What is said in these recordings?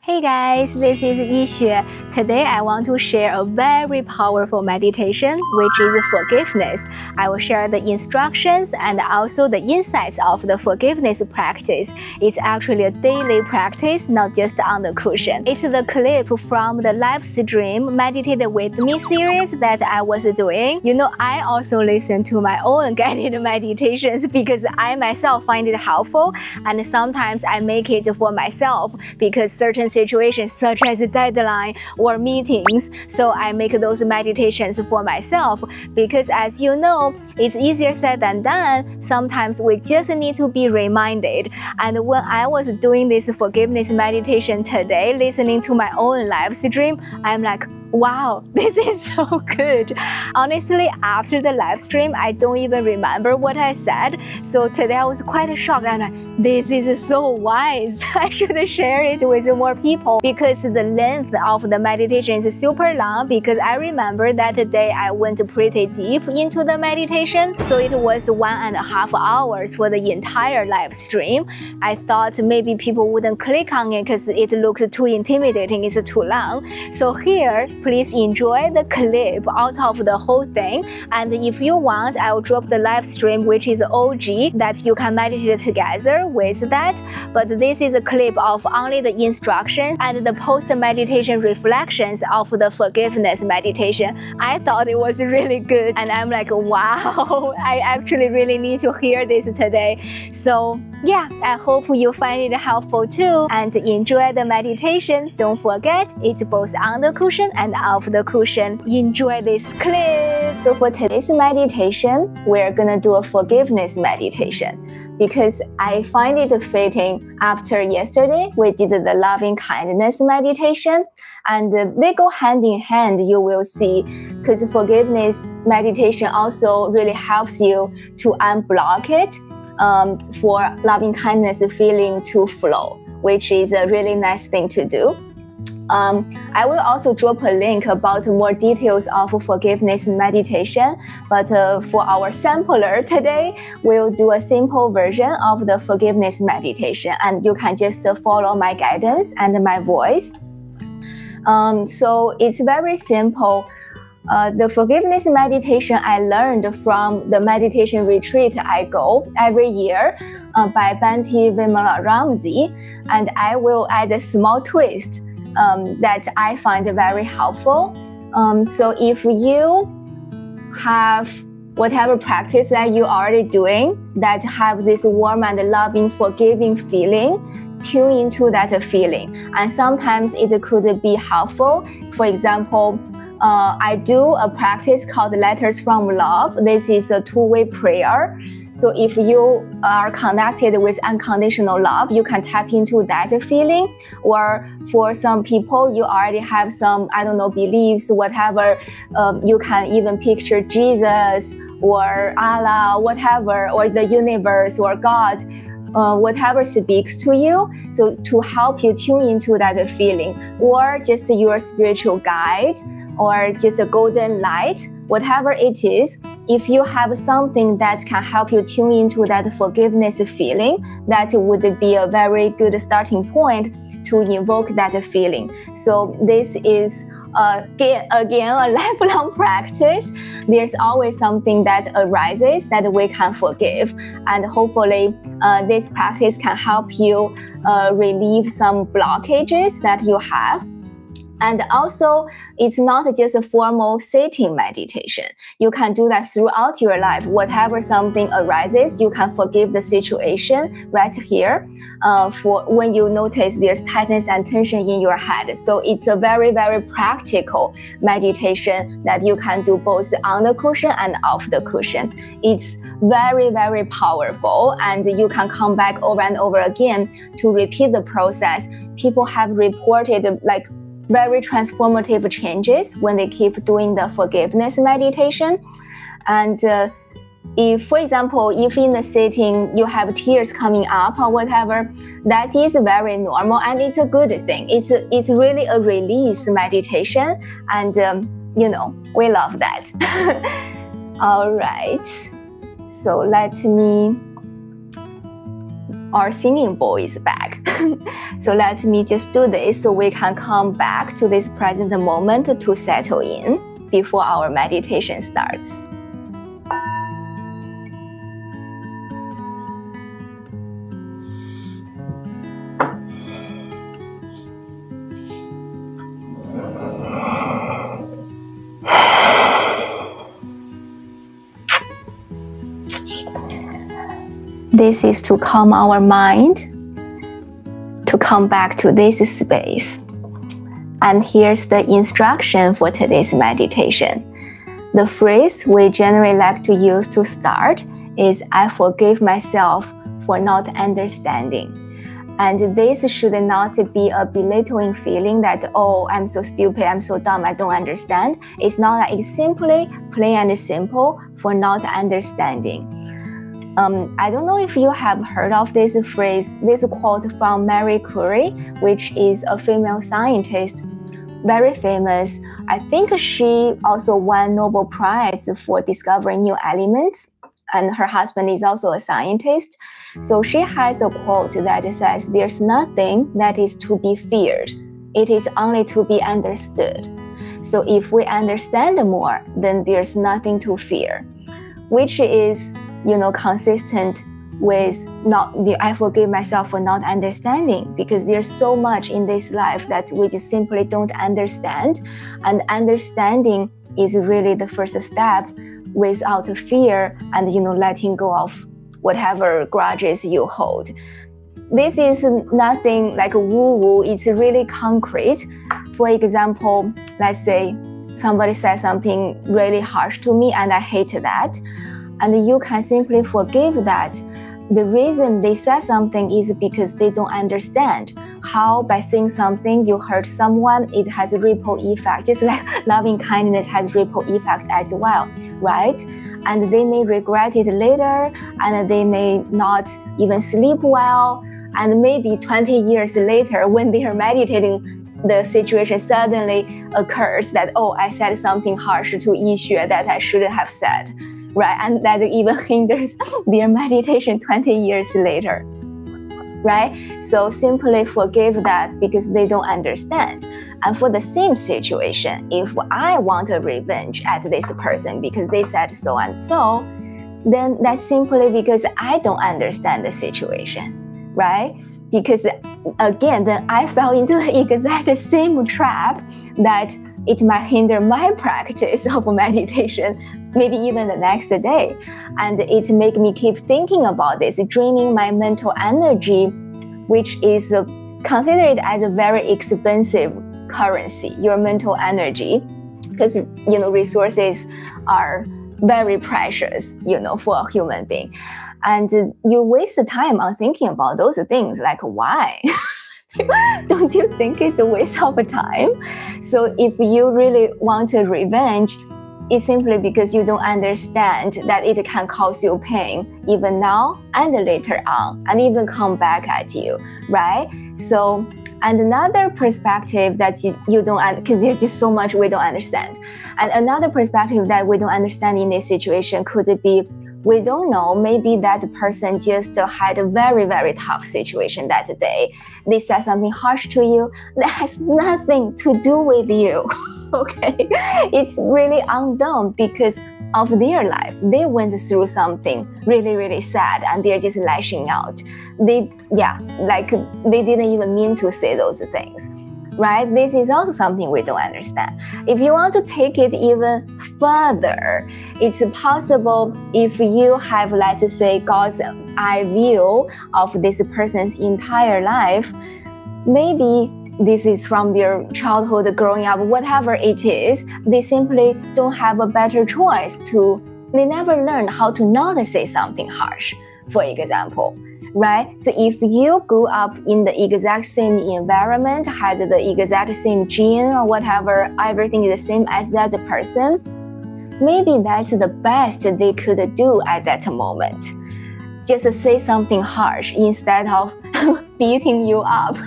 Hey guys, this is Yixue. Today I want to share a very powerful meditation, which is forgiveness. I will share the instructions and also the insights of the forgiveness practice. It's actually a daily practice, not just on the cushion. It's the clip from the live stream Meditate With Me series that I was doing. I also listen to my own guided meditations because I myself find it helpful, and sometimes I make it for myself because certain situations such as a deadline or meetings, so I make those meditations for myself because, as you know, it's easier said than done. Sometimes we just need to be reminded. And when I was doing this forgiveness meditation today, listening to my own live stream, I'm like, wow, this is so good. Honestly, after the live stream, I don't even remember what I said. So today I was quite shocked. I'm like, this is so wise. I should share it with more people because the length of the meditation is super long, because I remember that day I went pretty deep into the meditation. So it was 1.5 hours for the entire live stream. I thought maybe people wouldn't click on it because it looks too intimidating, it's too long. So here, please enjoy the clip out of the whole thing. And if you want, I will drop the live stream, which is OG, that you can meditate together with that. But this is a clip of only the instructions and the post-meditation reflections of the forgiveness meditation. I thought it was really good, and I'm like, wow, I actually really need to hear this today. So yeah, I hope you find it helpful too and enjoy the meditation. Don't forget, it's both on the cushion and off the cushion. Enjoy this clip. So for today's meditation, we're gonna do a forgiveness meditation because I find it fitting. After yesterday, we did the loving kindness meditation, and they go hand in hand, you will see, because forgiveness meditation also really helps you to unblock it for loving kindness feeling to flow, which is a really nice thing to do. I will also drop a link about more details of forgiveness meditation, but for our sampler today, we'll do a simple version of the forgiveness meditation, and you can just follow my guidance and my voice. So it's very simple. The forgiveness meditation I learned from the meditation retreat I go every year by Bhante Vimala Ramsey, and I will add a small twist that I find very helpful. So if you have whatever practice that you're already doing that have this warm and loving, forgiving feeling, tune into that feeling. And sometimes it could be helpful. For example, I do a practice called Letters from Love. This is a two-way prayer. So if you are connected with unconditional love, you can tap into that feeling. Or for some people, you already have some, beliefs, whatever. You can even picture Jesus or Allah, whatever, or the universe or God, whatever speaks to you. So to help you tune into that feeling, or just your spiritual guide, or just a golden light, whatever it is, if you have something that can help you tune into that forgiveness feeling, that would be a very good starting point to invoke that feeling. So this is again a lifelong practice. There's always something that arises that we can forgive, and hopefully this practice can help you relieve some blockages that you have. And also, it's not just a formal sitting meditation. You can do that throughout your life. Whatever something arises, you can forgive the situation right here for when you notice there's tightness and tension in your head. So it's a very, very practical meditation that you can do both on the cushion and off the cushion. It's very, very powerful, and you can come back over and over again to repeat the process. People have reported very transformative changes when they keep doing the forgiveness meditation. And if, for example, if in the sitting you have tears coming up or whatever, that is very normal and it's a good thing. It's really a release meditation, and we love that. All right, so let me our singing bowl is back. So let me just do this so we can come back to this present moment to settle in before our meditation starts. This is to calm our mind, to come back to this space. And here's the instruction for today's meditation. The phrase we generally like to use to start is, I forgive myself for not understanding. And this should not be a belittling feeling that, oh, I'm so stupid, I'm so dumb, I don't understand. It's not that. It's simply plain and simple for not understanding. I don't know if you have heard of this phrase, this quote from Marie Curie, which is a female scientist, very famous. I think she also won Nobel Prize for discovering new elements, and her husband is also a scientist. So she has a quote that says, there's nothing that is to be feared. It is only to be understood. So if we understand more, then there's nothing to fear, which is consistent with I forgive myself for not understanding, because there's so much in this life that we just simply don't understand. And understanding is really the first step without fear and, letting go of whatever grudges you hold. This is nothing like woo-woo, it's really concrete. For example, let's say somebody says something really harsh to me and I hate that. And you can simply forgive that. The reason they said something is because they don't understand how by saying something you hurt someone, it has a ripple effect. Just like loving kindness has ripple effect as well, right? And they may regret it later, and they may not even sleep well. And maybe 20 years later, when they are meditating, the situation suddenly occurs that, oh, I said something harsh to Yixue that I shouldn't have said. Right, and that even hinders their meditation 20 years later, right? So simply forgive that because they don't understand. And for the same situation, if I want a revenge at this person because they said so and so, then that's simply because I don't understand the situation, right? Because again, then I fell into the exact same trap that it might hinder my practice of meditation, maybe even the next day. And it make me keep thinking about this, draining my mental energy, which is considered as a very expensive currency, your mental energy, because, resources are very precious, for a human being. And you waste time on thinking about those things, like why? Don't you think it's a waste of time? So if you really want a revenge, it's simply because you don't understand that it can cause you pain, even now and later on, and even come back at you, right? So, and another perspective that you don't, because there's just so much we don't understand. And another perspective that we don't understand in this situation could be, we don't know, maybe that person just had a very, very tough situation that day. They said something harsh to you that has nothing to do with you, okay? It's really on them because of their life. They went through something really, really sad and they're just lashing out. They didn't even mean to say those things. Right? This is also something we don't understand. If you want to take it even further, it's possible if you have, let's say, God's eye view of this person's entire life, maybe this is from their childhood, growing up, whatever it is, they simply don't have a better choice they never learned how to not say something harsh, for example. Right? So if you grew up in the exact same environment, had the exact same gene or whatever, everything is the same as that person, maybe that's the best they could do at that moment. Just say something harsh instead of beating you up.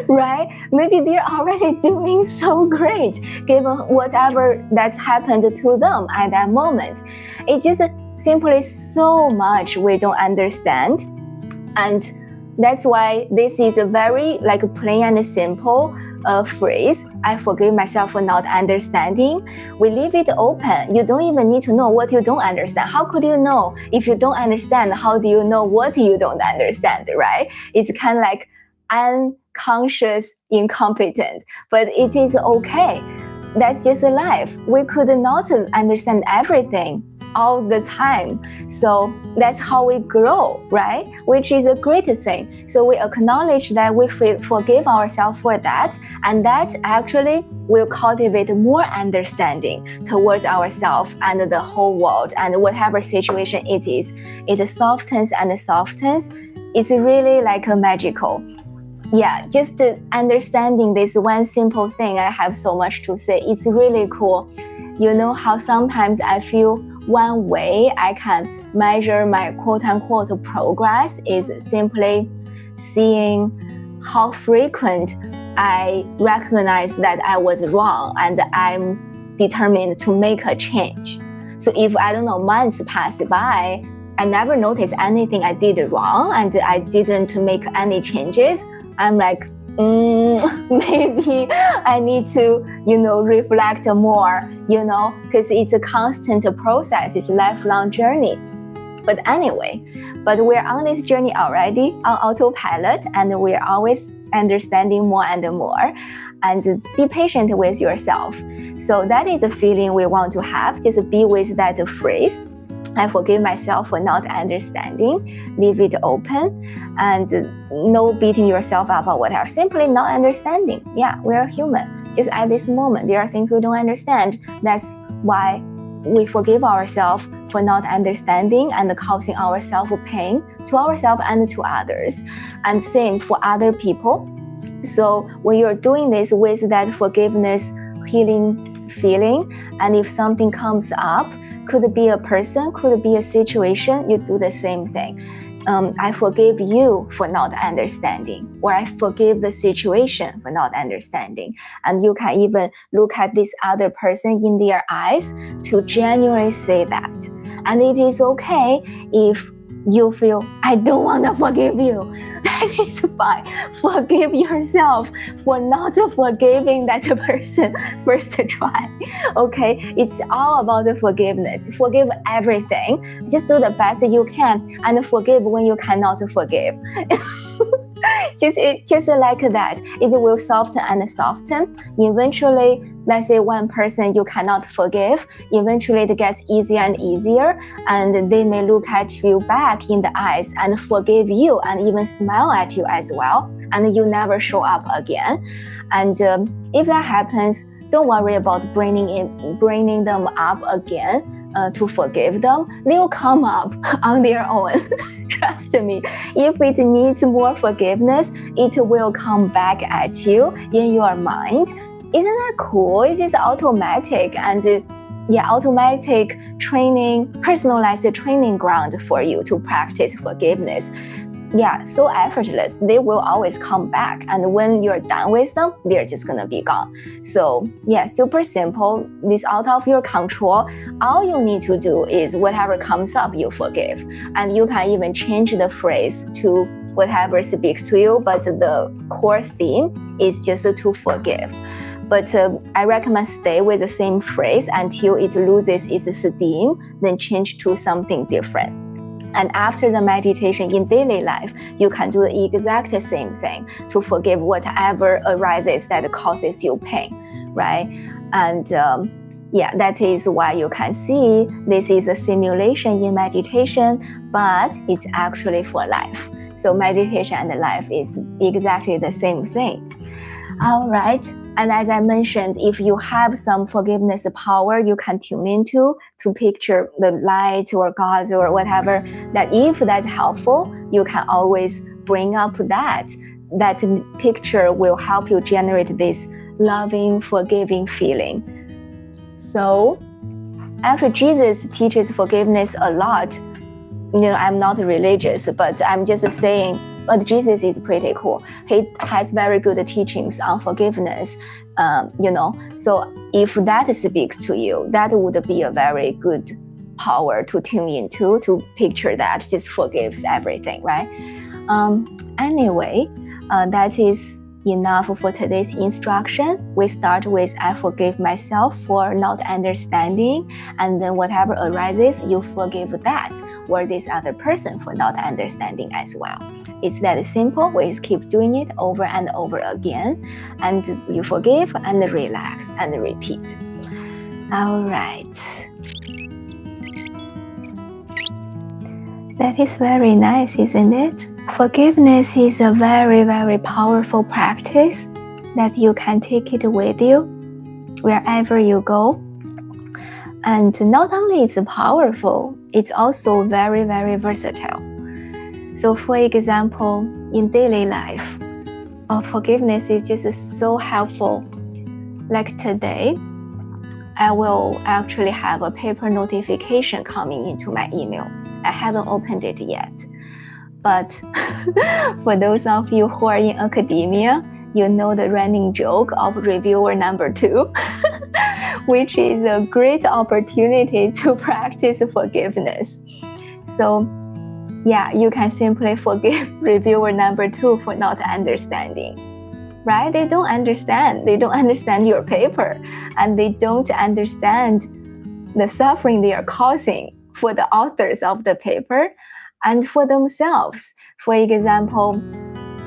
Right? Maybe they're already doing so great given whatever that's happened to them at that moment. It just simply so much we don't understand. And that's why this is a very plain and simple phrase. I forgive myself for not understanding. We leave it open. You don't even need to know what you don't understand. How could you know if you don't understand? How do you know what you don't understand, right? It's kind of like unconscious incompetent, but it is okay. That's just life. We could not understand everything all the time. So that's how we grow, right? Which is a great thing. So we acknowledge that we forgive ourselves for that, and that actually will cultivate more understanding towards ourselves and the whole world, and whatever situation it is, it softens and softens. It's really like a magical. Yeah, just understanding this one simple thing, I have so much to say. It's really cool. You know how sometimes I feel one way I can measure my quote-unquote progress is simply seeing how frequent I recognize that I was wrong and I'm determined to make a change. So if, I don't know, months pass by, I never noticed anything I did wrong and I didn't make any changes, I'm like, maybe I need to, reflect more, because it's a constant process. It's a lifelong journey. But anyway, we're on this journey already on autopilot, and we're always understanding more and more. And be patient with yourself. So that is a feeling we want to have. Just be with that phrase. I forgive myself for not understanding. Leave it open, and no beating yourself up or whatever. Simply not understanding. Yeah, we're human. Just at this moment, there are things we don't understand. That's why we forgive ourselves for not understanding and causing ourselves pain to ourselves and to others. And same for other people. So when you're doing this with that forgiveness, healing feeling, and if something comes up, could be a person, could be a situation, you do the same thing. I forgive you for not understanding, or I forgive the situation for not understanding. And you can even look at this other person in their eyes to genuinely say that. And it is okay if you feel, I don't want to forgive you. That is fine. Forgive yourself for not forgiving that person first try. Okay? It's all about the forgiveness. Forgive everything. Just do the best you can and forgive when you cannot forgive. Just like that. It will soften and soften. Eventually, let's say one person you cannot forgive, eventually it gets easier and easier, and they may look at you back in the eyes and forgive you and even smile at you as well, and you never show up again. And if that happens, don't worry about bringing them up again to forgive them. They'll come up on their own. Trust me. If it needs more forgiveness, it will come back at you in your mind. Isn't that cool? It is automatic, and automatic training, personalized training ground for you to practice forgiveness. Yeah, so effortless. They will always come back, and when you're done with them, they're just gonna be gone. So yeah, super simple. This out of your control. All you need to do is whatever comes up, you forgive, and you can even change the phrase to whatever speaks to you. But the core theme is just to forgive. But I recommend stay with the same phrase until it loses its steam, then change to something different. And after the meditation in daily life, you can do the exact same thing to forgive whatever arises that causes you pain, right? And that is why you can see this is a simulation in meditation, but it's actually for life. So meditation and life is exactly the same thing. All right. And as I mentioned, if you have some forgiveness power you can tune into to picture the light or God or whatever, that if that's helpful, you can always bring up that. That picture will help you generate this loving, forgiving feeling. So after Jesus teaches forgiveness a lot, I'm not religious, but I'm just saying, but Jesus is pretty cool. He has very good teachings on forgiveness, So if that speaks to you, that would be a very good power to tune into, to picture that just forgives everything, right? Anyway, that is enough for today's instruction. We start with I forgive myself for not understanding, and then whatever arises, you forgive that or this other person for not understanding as well. It's that simple. We just keep doing it over and over again, and you forgive and relax and repeat. All right. That is very nice, isn't it? Forgiveness is a very, very powerful practice that you can take it with you wherever you go. And not only it's powerful, it's also very, very versatile. So for example, in daily life, forgiveness is just so helpful. Like today, I will actually have a paper notification coming into my email. I haven't opened it yet. But for those of you who are in academia, you know the running joke of reviewer number 2, which is a great opportunity to practice forgiveness. So yeah, you can simply forgive reviewer number 2 for not understanding. Right? They don't understand. They don't understand your paper, and they don't understand the suffering they are causing for the authors of the paper and for themselves. For example,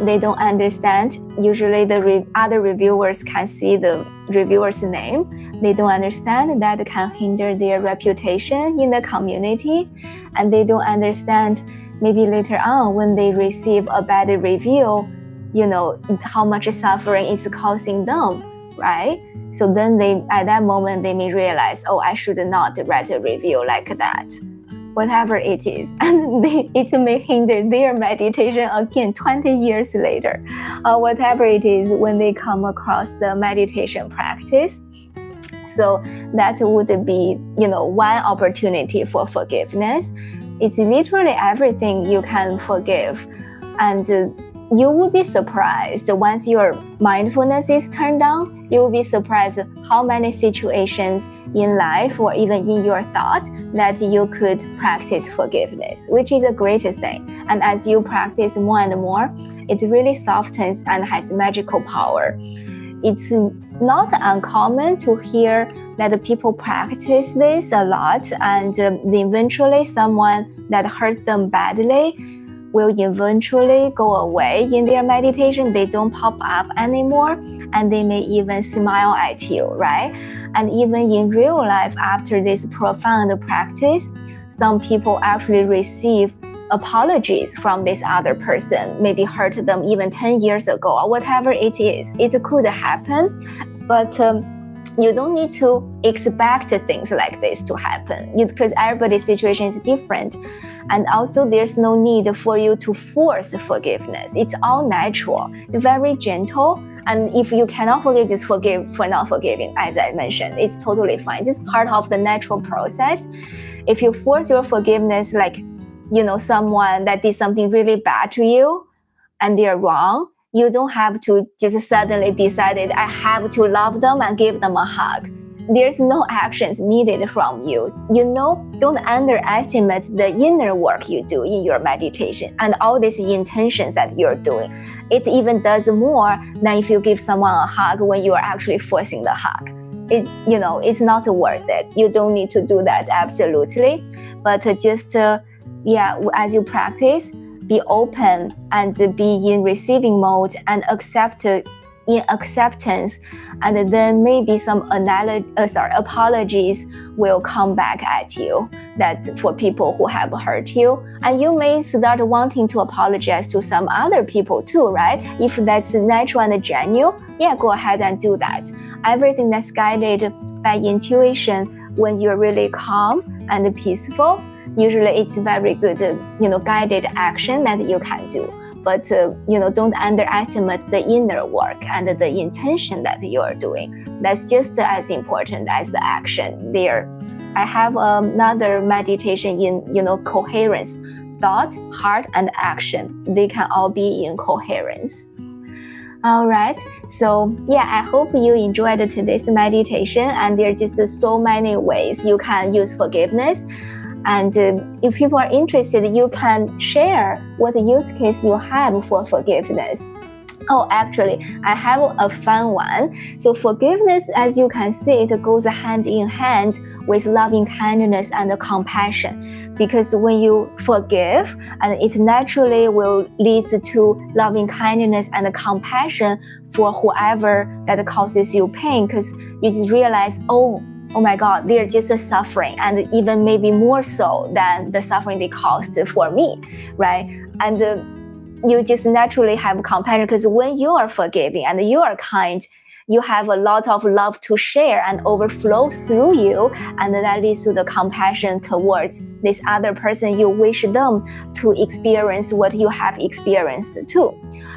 they don't understand. Usually the other reviewers can see the reviewer's name. They don't understand that can hinder their reputation in the community, and they don't understand maybe later on when they receive a bad review, how much suffering it's causing them, right? So then at that moment, they may realize, I should not write a review like that. Whatever it is, and it may hinder their meditation again 20 years later, whatever it is when they come across the meditation practice. So that would be, one opportunity for forgiveness. It's literally everything you can forgive, and you will be surprised once your mindfulness is turned on. You will be surprised how many situations in life or even in your thought that you could practice forgiveness, which is a great thing. And as you practice more and more, it really softens and has magical power. It's not uncommon to hear that people practice this a lot, and eventually someone that hurt them badly will eventually go away in their meditation. They don't pop up anymore, and they may even smile at you, right? And even in real life, after this profound practice, some people actually receive apologies from this other person, maybe hurt them even 10 years ago, or whatever it is. It could happen, but you don't need to expect things like this to happen, because everybody's situation is different. And also, there's no need for you to force forgiveness. It's all natural, very gentle. And if you cannot forgive, just forgive for not forgiving, as I mentioned. It's totally fine. It's part of the natural process. If you force your forgiveness, like, someone that did something really bad to you and they're wrong, you don't have to just suddenly decide I have to love them and give them a hug. There's no actions needed from you. Don't underestimate the inner work you do in your meditation and all these intentions that you're doing. It even does more than if you give someone a hug when you are actually forcing the hug. It's not worth it. You don't need to do that, absolutely. But just, as you practice, be open and be in receiving mode and in acceptance, and then maybe some apologies will come back at you that for people who have hurt you, and you may start wanting to apologize to some other people too, right? If that's natural and genuine, go ahead and do that. Everything that's guided by intuition, when you're really calm and peaceful, usually it's very good, guided action that you can do. But, don't underestimate the inner work and the intention that you are doing. That's just as important as the action there. I have another meditation in, coherence. Thought, heart, and action. They can all be in coherence. All right. So, I hope you enjoyed today's meditation. And there are just so many ways you can use forgiveness. And if people are interested, you can share what use case you have for forgiveness. Oh, actually, I have a fun one. So forgiveness, as you can see, it goes hand in hand with loving kindness and compassion. Because when you forgive, and it naturally will lead to loving kindness and compassion for whoever that causes you pain. Because you just realize, oh my God, they're just suffering, and even maybe more so than the suffering they caused for me, right? And you just naturally have compassion, because when you are forgiving and you are kind, you have a lot of love to share and overflow through you, and that leads to the compassion towards this other person. You wish them to experience what you have experienced too,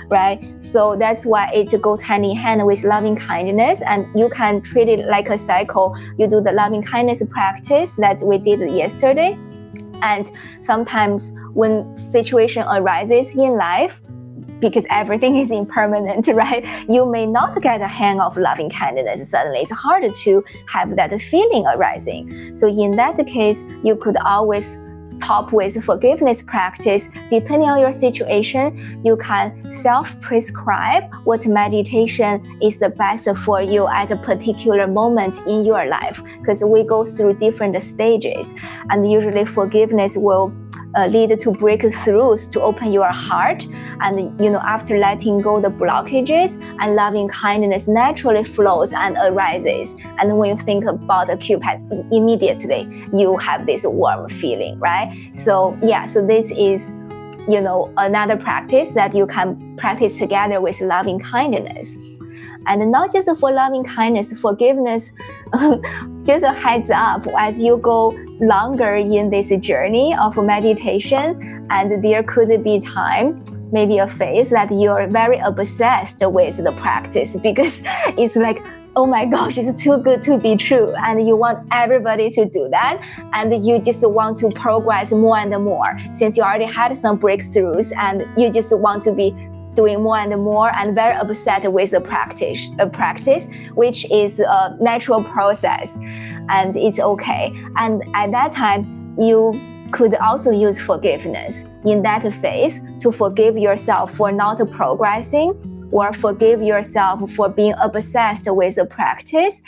right? So that's why it goes hand in hand with loving kindness, and you can treat it like a cycle. You do the loving kindness practice that we did yesterday, and sometimes when situation arises in life, because everything is impermanent, right? You may not get a hang of loving kindness suddenly. It's hard to have that feeling arising. So in that case, you could always top with forgiveness practice. Depending on your situation, you can self-prescribe what meditation is the best for you at a particular moment in your life, because we go through different stages, and usually forgiveness will lead to breakthroughs to open your heart. And after letting go the blockages, and loving kindness naturally flows and arises. And when you think about the Cupid, immediately you have this warm feeling, right? So this is another practice that you can practice together with loving kindness. And not just for loving kindness, forgiveness, just a heads up, as you go longer in this journey of meditation, and there could be time, maybe a phase, that you're very obsessed with the practice, because it's like, oh my gosh, it's too good to be true, and you want everybody to do that, and you just want to progress more and more, since you already had some breakthroughs, and you just want to be doing more and more, and very upset with the practice, which is a natural process, and it's okay. And at that time, you could also use forgiveness in that phase to forgive yourself for not progressing, or forgive yourself for being obsessed with the practice,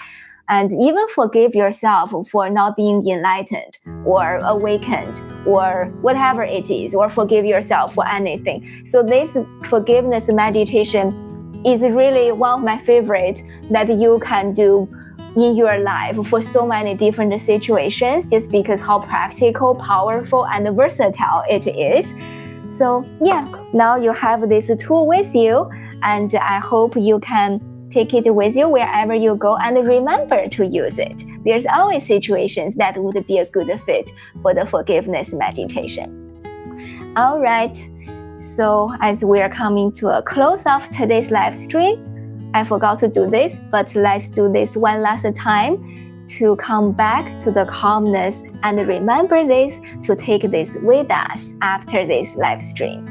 and even forgive yourself for not being enlightened or awakened or whatever it is, or forgive yourself for anything. So this forgiveness meditation is really one of my favorite that you can do in your life for so many different situations, just because how practical, powerful, and versatile it is. So now you have this tool with you, and I hope you can take it with you wherever you go, and remember to use it. There's always situations that would be a good fit for the forgiveness meditation. All right, so as we are coming to a close of today's live stream, I forgot to do this, but let's do this one last time to come back to the calmness, and remember this, to take this with us after this live stream.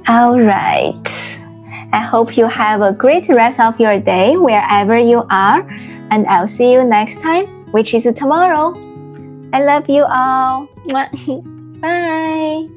All right. I hope you have a great rest of your day wherever you are, and I'll see you next time, which is tomorrow. I love you all. Bye.